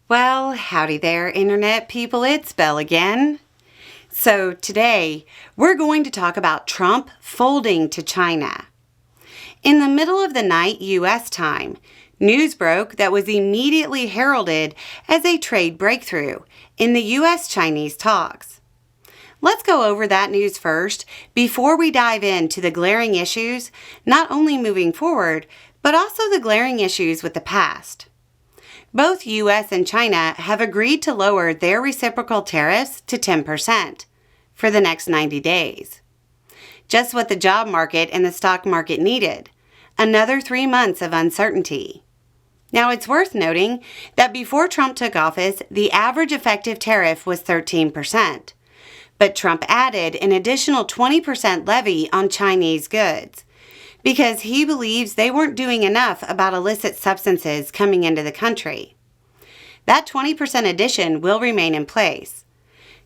Well, howdy there, Internet people. It's Belle again. So today, we're going to talk about Trump folding to China. In the middle of the night U.S. time, news broke that was immediately heralded as a trade breakthrough in the U.S.-Chinese talks. Let's go over that news first before we dive into the glaring issues, not only moving forward, but also the glaring issues with the past. Both U.S. and China have agreed to lower their reciprocal tariffs to 10% for the next 90 days. Just what the job market and the stock market needed. Another 3 months of uncertainty. Now, it's worth noting that before Trump took office, the average effective tariff was 13%. But Trump added an additional 20% levy on Chinese goods, because he believes they weren't doing enough about illicit substances coming into the country. That 20% addition will remain in place.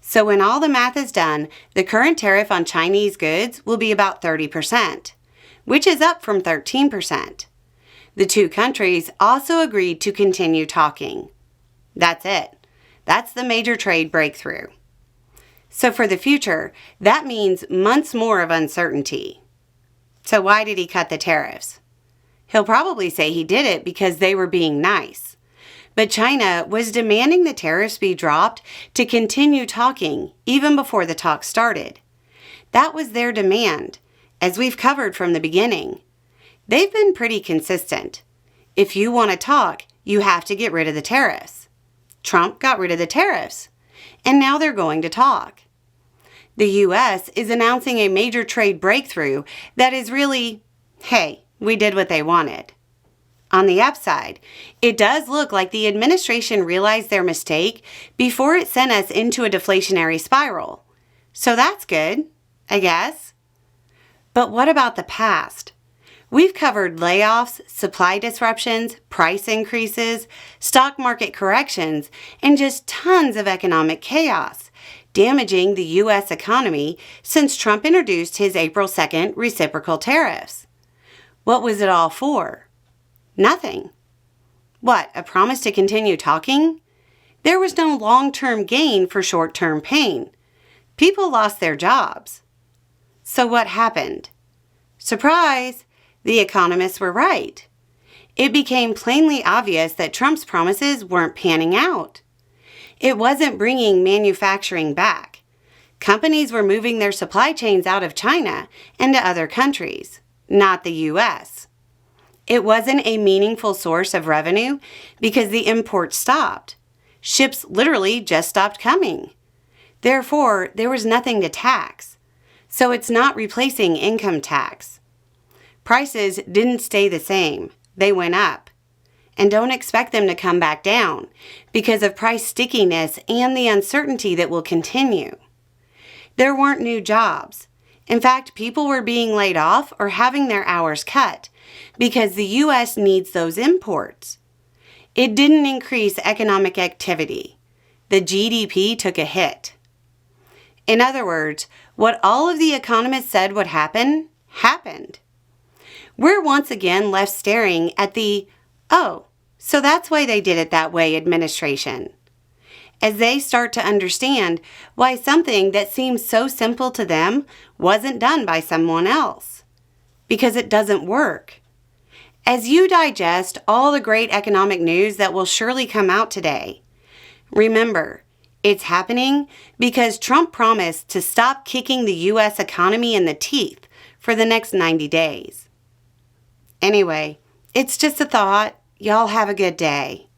So when all the math is done, the current tariff on Chinese goods will be about 30%, which is up from 13%. The two countries also agreed to continue talking. That's it. That's the major trade breakthrough. So for the future, that means months more of uncertainty. So why did he cut the tariffs? He'll probably say he did it because they were being nice. But China was demanding the tariffs be dropped to continue talking even before the talks started. That was their demand, as we've covered from the beginning. They've been pretty consistent. If you want to talk, you have to get rid of the tariffs. Trump got rid of the tariffs, and now they're going to talk. The U.S. is announcing a major trade breakthrough that is really, hey, we did what they wanted. On the upside, it does look like the administration realized their mistake before it sent us into a deflationary spiral. So that's good, I guess. But what about the past? We've covered layoffs, supply disruptions, price increases, stock market corrections, and just tons of economic chaos, damaging the U.S. economy since Trump introduced his April 2nd reciprocal tariffs. What was it all for? Nothing. What, a promise to continue talking? There was no long-term gain for short-term pain. People lost their jobs. So what happened? Surprise! The economists were right. It became plainly obvious that Trump's promises weren't panning out. It wasn't bringing manufacturing back. Companies were moving their supply chains out of China and to other countries, not the U.S. It wasn't a meaningful source of revenue because the imports stopped. Ships literally just stopped coming. Therefore, there was nothing to tax. So it's not replacing income tax. Prices didn't stay the same. They went up. And don't expect them to come back down because of price stickiness and the uncertainty that will continue. There weren't new jobs. In fact, people were being laid off or having their hours cut because the U.S. needs those imports. It didn't increase economic activity. The GDP took a hit. In other words, what all of the economists said would happen, happened. We're once again left staring at the, oh, so that's why they did it that way administration. As they start to understand why something that seems so simple to them wasn't done by someone else. Because it doesn't work. As you digest all the great economic news that will surely come out today, remember, it's happening because Trump promised to stop kicking the U.S. economy in the teeth for the next 90 days. Anyway, it's just a thought. Y'all have a good day.